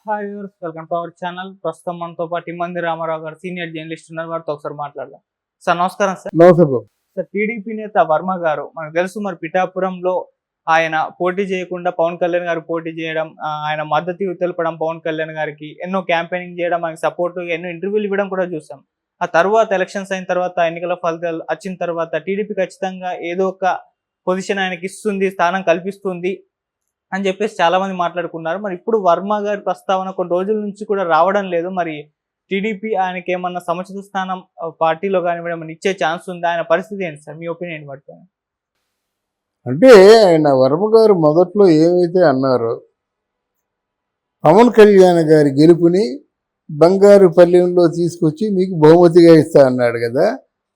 Hi viewers, welcome to our channel. ప్రస్తుతం మనతో పాటు ఇమ్మంది రామారావు గారు సీనియర్ జర్నలిస్ట్ ఉన్నారు. వారితో ఒకసారి మాట్లాడదాం. సార్ నమస్కారం. సార్ నమస్తే బాబు. సార్, టీడీపీ నేత వర్మ గారు మనకు తెలుసు, మరి పిఠాపురంలో ఆయన పోటీ చేయకుండా పవన్ కళ్యాణ్ గారు పోటీ చేయడం, ఆయన మద్దతు తెలపడం పవన్ కళ్యాణ్ గారికి, ఎన్నో క్యాంపెయినింగ్ చేయడం, ఆయనకు సపోర్ట్ ఎన్నో ఇంటర్వ్యూలు ఇవ్వడం కూడా చూసాం. ఆ తర్వాత ఎలక్షన్స్ అయిన తర్వాత, ఎన్నికల ఫలితాలు వచ్చిన తర్వాత టీడీపీ ఖచ్చితంగా ఏదో ఒక పొజిషన్ ఆయనకి ఇస్తుంది, స్థానం కల్పిస్తుంది అని చెప్పేసి చాలా మంది మాట్లాడుకున్నారు. మరి ఇప్పుడు వర్మ గారి ప్రస్తావన కొన్ని రోజుల నుంచి కూడా రావడం లేదు. మరి టీడీపీ ఆయనకి ఏమన్నా సముచిత స్థానం పార్టీలో కానివ్వడం ఏమన్నా ఇచ్చే ఛాన్స్ ఉందా? ఆయన పరిస్థితి ఏంటి సార్, మీ ఒపీనియన్ పట్టుకొని? అంటే ఆయన వర్మ గారు మొదట్లో ఏమైతే అన్నారో, పవన్ కళ్యాణ్ గారి గెలుపుని బంగారు పల్లెంలో తీసుకొచ్చి మీకు బహుమతిగా ఇస్తా అన్నాడు కదా,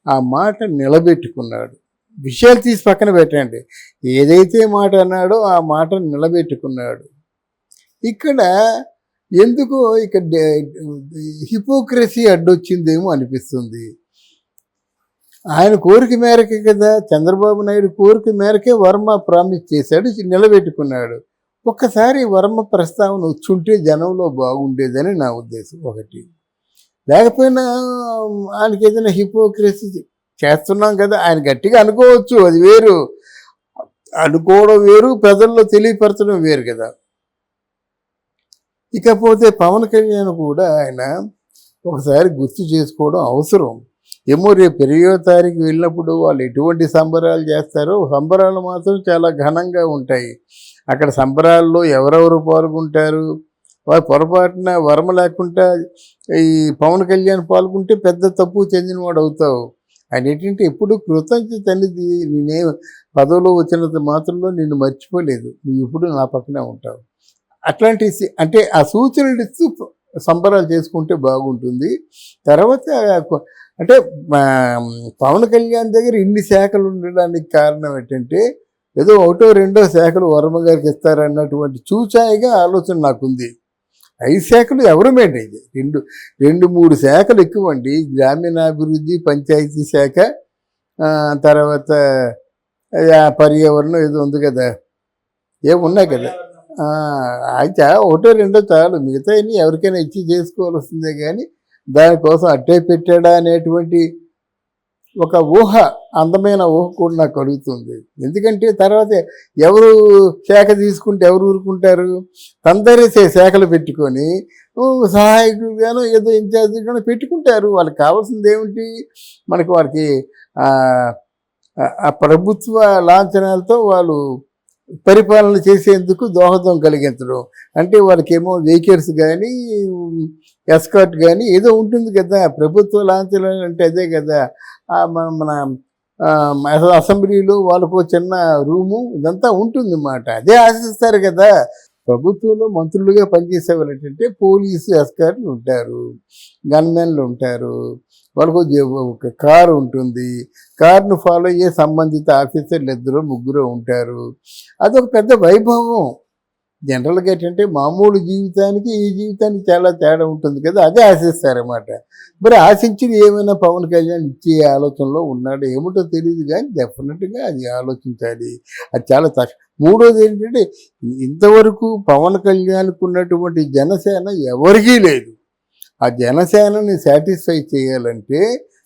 ఆ మాట నిలబెట్టుకున్నాడు. విషయాలు తీసి పక్కన పెట్టండి, ఏదైతే మాట అన్నాడో ఆ మాట నిలబెట్టుకున్నాడు. ఇక్కడ ఎందుకో ఇక్కడ హిపోక్రసీ అడ్డొచ్చిందేమో అనిపిస్తుంది. ఆయన కోరిక మేరకే కదా, చంద్రబాబు నాయుడు కోరిక మేరకే వర్మ ప్రామిస్ చేశాడు, నిలబెట్టుకున్నాడు. ఒక్కసారి వర్మ ప్రస్తావన వచ్చుంటే జనంలో బాగుండేదని నా ఉద్దేశం. ఒకటి, లేకపోయినా ఆయనకి ఏదైనా హిపోక్రసీ చేస్తున్నాం కదా, ఆయన గట్టిగా అనుకోవచ్చు, అది వేరు. అనుకోవడం వేరు, ప్రజల్లో తెలియపరచడం వేరు కదా. ఇకపోతే పవన్ కళ్యాణ్ కూడా ఆయన ఒకసారి గుర్తు చేసుకోవడం అవసరం. ఏమో రేపు 20వ తారీఖు వెళ్ళినప్పుడు వాళ్ళు ఎటువంటి సంబరాలు చేస్తారో, సంబరాలు మాత్రం చాలా ఘనంగా ఉంటాయి. అక్కడ సంబరాల్లో ఎవరెవరు పాల్గొంటారు, వారు పొరపాటున వర్మ లేకుండా ఈ పవన్ కళ్యాణ్ పాల్గొంటే పెద్ద తప్పు చెందినవాడు అవుతావు. ఆయన ఏంటంటే ఎప్పుడు కృతజ్ఞత అనేది, నేనే పదవిలో వచ్చినంత మాత్రంలో నిన్ను మర్చిపోలేదు, నువ్వు ఎప్పుడు నా పక్కనే ఉంటావు. అట్లాంటి అంటే ఆ సూచనలు ఇస్తూ సంబరాలు చేసుకుంటే బాగుంటుంది. తర్వాత అంటే పవన్ కళ్యాణ్ దగ్గర ఇన్ని శాఖలు ఉండడానికి కారణం ఏంటంటే, ఏదో ఒకటో రెండో శాఖలు వర్మ గారికి ఇస్తారన్నటువంటి చూచాయిగా ఆలోచన నాకుంది. 5 శాఖలు ఎవరు మేనేజ్, రెండు మూడు శాఖలు ఎక్కువండి. గ్రామీణాభివృద్ధి, పంచాయతీ శాఖ, తర్వాత పర్యావరణం ఏదో ఉంది కదా, ఏమున్నాయి కదా. అయితే ఒకటో రెండో చాలు, మిగతా ఎవరికైనా ఇచ్చి చేసుకోవాల్సిందే. కానీ దానికోసం అట్టే పెట్టాడా అనేటువంటి ఒక ఊహ, అందమైన ఊహ కూడా నాకు కలుగుతుంది. ఎందుకంటే తర్వాత ఎవరు శాఖ తీసుకుంటే ఎవరు ఊరుకుంటారు? అందరూ శాఖలు పెట్టుకొని సహాయకులుగానో ఏదో ఇన్ఛార్జిగానో పెట్టుకుంటారు. వాళ్ళకి కావాల్సింది ఏమిటి? మనకి వారికి ఆ ప్రభుత్వ లాంఛనాలతో వాళ్ళు పరిపాలన చేసేందుకు దోహదం కలిగించడం. అంటే వాళ్ళకేమో వెహికల్స్ కానీ, ఎస్కార్ట్ కానీ ఏదో ఉంటుంది కదా. ప్రభుత్వ లాంఛనాలు అంటే అదే కదా. మన అసెంబ్లీలో వాళ్ళకు చిన్న రూము ఇదంతా ఉంటుంది అన్నమాట. అదే ఆశిస్తారు కదా. ప్రభుత్వంలో మంత్రులుగా పనిచేసే వాళ్ళు ఏంటంటే పోలీసు ఎస్కార్ట్లు ఉంటారు, గన్మెన్లు ఉంటారు, వాళ్ళకు ఒక కారు ఉంటుంది, కారును ఫాలో అయ్యే సంబంధిత ఆఫీసర్లు 2 3 ఉంటారు. అదొక పెద్ద వైభవం. జనరల్గా ఏంటంటే మామూలు జీవితానికి ఈ జీవితానికి చాలా తేడా ఉంటుంది కదా, అదే ఆశిస్తారన్నమాట. మరి ఆశించింది ఏమైనా పవన్ కళ్యాణ్ ఇచ్చే ఆలోచనలో ఉన్నాడు ఏమిటో తెలియదు, కానీ డెఫినెట్గా అది ఆలోచించాలి. అది చాలా తక్కువ. మూడోది ఏంటంటే, ఇంతవరకు పవన్ కళ్యాణ్కు ఉన్నటువంటి జనసేన ఎవరికీ లేదు. ఆ జనసేనని సాటిస్ఫై చేయాలంటే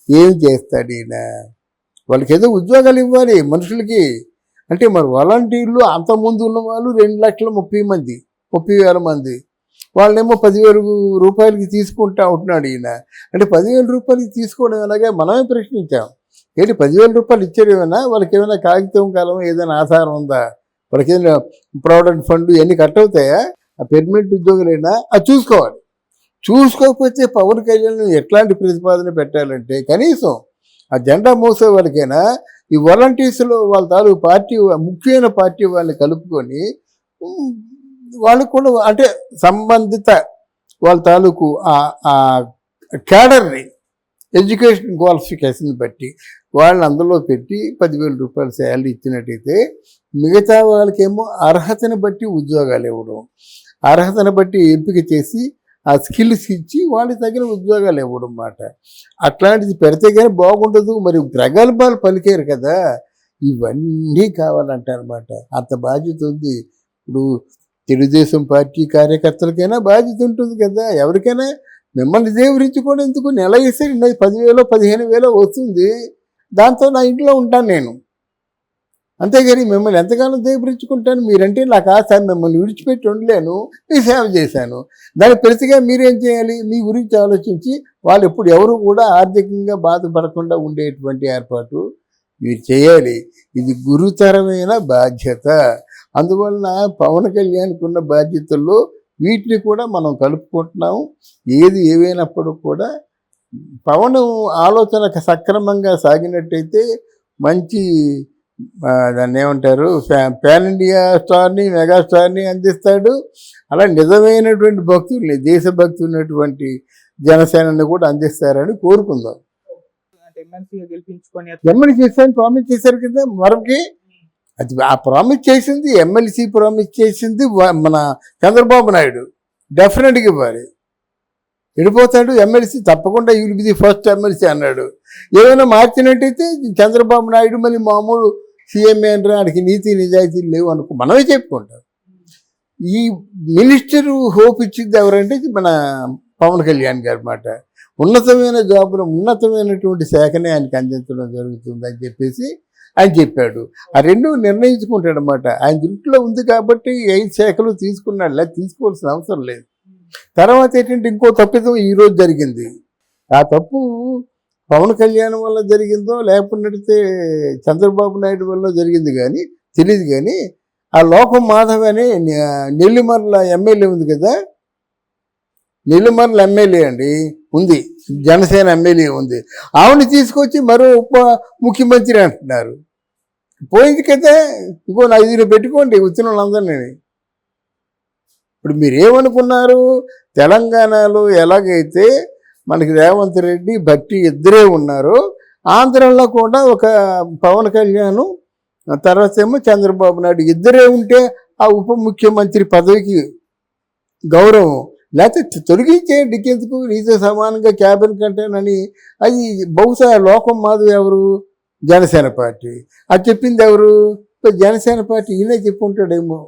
ఏం చేస్తాడు ఈయన? వాళ్ళకి ఏదో ఉద్యోగాలు ఇవ్వాలి మనుషులకి. అంటే మరి వాలంటీర్లు అంతకుముందు ఉన్న వాళ్ళు 2,30,000 మంది, వాళ్ళేమో 10,000 రూపాయలకి తీసుకుంటా ఉంటున్నాడు ఈయన. అంటే 10,000 రూపాయలకి తీసుకోవడం ఎలాగా మనమే ప్రశ్నించాం. ఏంటి 10,000 రూపాయలు ఇచ్చారు? ఏమైనా వాళ్ళకి ఏమైనా కాగితం కాలం ఏదైనా ఆధారం ఉందా? వాళ్ళకి ఏదైనా ప్రావిడెంట్ ఫండ్ ఇవన్నీ కట్ అవుతాయా? ఆ పెర్మనెంట్ ఉద్యోగులైనా అది చూసుకోవాలి. చూసుకోకపోతే పవన్ కళ్యాణ్ ఎట్లాంటి ప్రతిపాదన పెట్టాలంటే, కనీసం ఆ జెండా మోసే వాళ్ళకైనా ఈ వాలంటీర్స్లో వాళ్ళ తాలూకు పార్టీ, ముఖ్యమైన పార్టీ వాళ్ళని కలుపుకొని వాళ్ళకు కూడా అంటే సంబంధిత వాళ్ళ తాలూకు ఆ క్యాడర్ని, ఎడ్యుకేషన్ క్వాలిఫికేషన్ బట్టి వాళ్ళని అందులో పెట్టి 10,000 రూపాయల శాలరీ ఇచ్చినట్టయితే, మిగతా వాళ్ళకేమో అర్హతని బట్టి ఉద్యోగాలు ఇవ్వడం, అర్హతను బట్టి ఎంపిక చేసి ఆ స్కిల్స్ ఇచ్చి వాళ్ళకి తగిన ఉద్యోగాలు ఇవ్వడం అన్నమాట. అట్లాంటిది పెడితే కానీ బాగుండదు. మరి ప్రగల్భాలు పలికారు కదా, ఇవన్నీ కావాలంటారన్నమాట. అంత బాధ్యత ఉంది. ఇప్పుడు తెలుగుదేశం పార్టీ కార్యకర్తలకైనా బాధ్యత ఉంటుంది కదా. ఎవరికైనా మిమ్మల్ని దేవురించుకోవడం ఎందుకు, నెల వేస్తే 10,000 15,000 వస్తుంది, దాంతో నా ఇంట్లో ఉంటాను నేను. అంతేగాని మిమ్మల్ని ఎంతగానో దేవురించుకుంటాను, మీరంటే నాకు ఆశ, మిమ్మల్ని విడిచిపెట్టి ఉండలేను, మీ సేవ చేశాను. దానికి ప్రతిగా మీరేం చేయాలి, మీ గురించి ఆలోచించి వాళ్ళు ఎవరు కూడా ఆర్థికంగా బాధపడకుండా ఉండేటువంటి ఏర్పాటు మీరు చేయాలి. ఇది గురుతరమైన బాధ్యత. అందువలన పవన్ కళ్యాణ్కి ఉన్న బాధ్యతల్లో వీటిని కూడా మనం కలుపుకుంటున్నాం. ఏది ఏవైనప్పుడు కూడా పవన్ ఆలోచన సక్రమంగా సాగినట్టయితే మంచి దాన్ని ఏమంటారు, పాన్ ఇండియా స్టార్ని, మెగాస్టార్ని అందిస్తాడు. అలా నిజమైనటువంటి భక్తుల్ని, దేశభక్తి ఉన్నటువంటి జనసేనని కూడా అందిస్తారని కోరుకుందాం. ఎమ్మెల్సీ చేశాను ప్రామిస్ చేశారు కదా మరొకటి, అది ఆ ప్రామిస్ చేసింది ఎమ్మెల్సీ ప్రామిస్ చేసింది మన చంద్రబాబు నాయుడు డెఫినెట్గా ఇవ్వాలి. వెళ్ళిపోతాడు ఎమ్మెల్సీ, తప్పకుండా you will be the first MLC అన్నాడు. ఏమైనా మార్చినట్టయితే చంద్రబాబు నాయుడు మళ్ళీ మామూలు సీఎంఏ అంటే వాడికి నీతి నిజాయితీలు లేవు అనుకో మనమే చెప్పుకుంటాం. ఈ మినిస్టర్ హోప్ ఇచ్చింది ఎవరంటే మన పవన్ కళ్యాణ్ గారి మాట. ఉన్నతమైన జాబులు, ఉన్నతమైనటువంటి శాఖనే ఆయనకి అందించడం జరుగుతుంది అని చెప్పేసి ఆయన చెప్పాడు. ఆ రెండు నిర్ణయించుకుంటాడు అన్నమాట. ఆయన దృష్టిలో ఉంది కాబట్టి 5 శాఖలు తీసుకున్నాడు, లేదా తీసుకోవాల్సిన అవసరం లేదు. తర్వాత ఏంటంటే ఇంకో తప్పిదం ఈరోజు జరిగింది. ఆ తప్పు పవన్ కళ్యాణ్ వల్ల జరిగిందో లేకపోతే చంద్రబాబు నాయుడు వల్ల జరిగింది కానీ తెలియదు. కానీ ఆ లోకం మాధవ్ అనే నెల్లిమర్ల ఎమ్మెల్యే ఉంది కదా, నెల్లిమర్ల ఎమ్మెల్యే అండి ఉంది, జనసేన ఎమ్మెల్యే ఉంది, ఆవిడని తీసుకొచ్చి మరో ఉప ముఖ్యమంత్రి అంటున్నారు. పోయింది కదా, ఇంకో 5 పెట్టుకోండి వచ్చిన వాళ్ళందరినీ. ఇప్పుడు మీరేమనుకున్నారు, తెలంగాణలో ఎలాగైతే మనకి రేవంత్ రెడ్డి, భట్టి ఇద్దరే ఉన్నారు, ఆంధ్రలో కూడా ఒక పవన్ కళ్యాణ్ తర్వాత ఏమో చంద్రబాబు నాయుడు ఇద్దరే ఉంటే ఆ ఉప ముఖ్యమంత్రి పదవికి గౌరవం, లేకపోతే తొలగించేయండి ఎందుకు, నీతో సమానంగా క్యాబినెట్ కంటేనని. అది బహుశా లోకం మాధవ్ ఎవరు, జనసేన పార్టీ. అది చెప్పింది ఎవరు, జనసేన పార్టీ. ఈయనే చెప్పుంటాడేమో,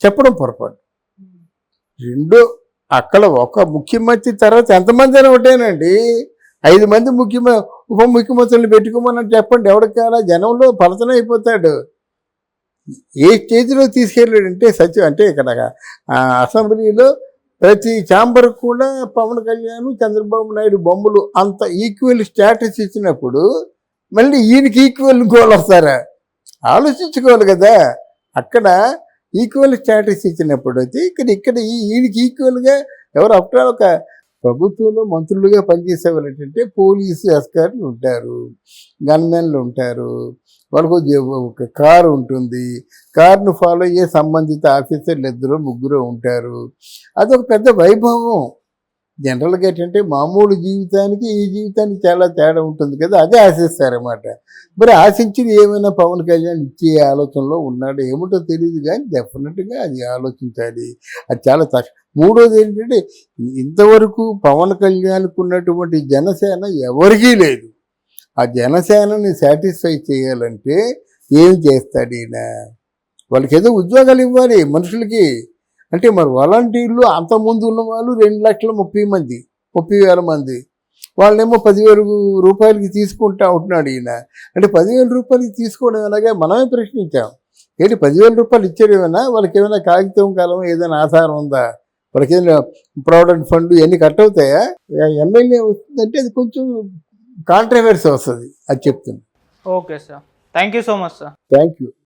చెప్పడం పొరపాటు. రెండు అక్కడ ఒక ముఖ్యమంత్రి తర్వాత ఎంతమంది అయినా ఒకటేనండి, 5 మంది ఉప ముఖ్యమంత్రులు పెట్టుకోమని చెప్పండి, ఎవరికి కావాలా, జనంలో పలతన అయిపోతాడు. ఏ స్టేజ్లో తీసుకెళ్ళాడంటే అంటే ఇక్కడ అసెంబ్లీలో ప్రతి ఛాంబర్ కూడా పవన్ కళ్యాణ్, చంద్రబాబు నాయుడు బొమ్మలు అంత ఈక్వల్ స్టేటస్ ఇచ్చినప్పుడు మళ్ళీ ఈయనకి ఈక్వల్ గోల్ వస్తారా, ఆలోచించుకోవాలి కదా. అక్కడ ఈక్వల్ స్టేటస్ ఇచ్చినప్పుడు అయితే ఇక్కడ ఈయనకి ఈక్వల్గా ఎవరు అప్పుడు ఒక ప్రభుత్వంలో మంత్రులుగా పనిచేసే వాళ్ళు ఏంటంటే పోలీసు ఎస్కార్ట్లు ఉంటారు, గన్మెన్లు ఉంటారు, వాళ్ళకు ఒక కారు ఉంటుంది, కారును ఫాలో అయ్యే సంబంధిత ఆఫీసర్లు 2 ఉంటారు. అదొక పెద్ద వైభవం. జనరల్గా ఏంటంటే మామూలు జీవితానికి ఈ జీవితానికి చాలా తేడా ఉంటుంది కదా, అదే ఆశిస్తారన్నమాట. మరి ఆశించింది ఏమైనా పవన్ కళ్యాణ్ ఇచ్చే ఆలోచనలో ఉన్నాడు ఏమిటో తెలియదు, కానీ డెఫినెట్గా అది ఆలోచించాలి. అది చాలా తక్కువ. మూడోది ఏంటంటే ఇంతవరకు పవన్ కళ్యాణ్కు ఉన్నటువంటి జనసేన ఎవరికీ లేదు. ఆ జనసేనని సాటిస్ఫై చేయాలంటే ఏం చేస్తాడు ఈయన, వాళ్ళకి ఏదో ఉద్యోగాలు ఇవ్వాలి మనుషులకి. అంటే మరి వాలంటీర్లు అంతకుముందు ఉన్న వాళ్ళు 2,30,000 మంది, వాళ్ళేమో 10,000 రూపాయలకి తీసుకుంటా ఉంటున్నాడు ఈయన. అంటే 10,000 రూపాయలకి తీసుకోవడం ఎలాగా మనమే ప్రశ్నించాం. ఏంటి 10,000 రూపాయలు ఇచ్చారు, ఏమైనా వాళ్ళకి ఏమైనా కాగితం కాలం ఏదైనా ఆధారం ఉందా, వాళ్ళకి ఏదైనా ప్రావిడెంట్ ఫండ్ ఇవన్నీ కట్ అవుతాయా? ఎమ్మెల్యే వస్తుందంటే అది కొంచెం కాంట్రవర్సీ వస్తుంది, అది చెప్తుంది. Okay sir, thank you so much sir. Thank you.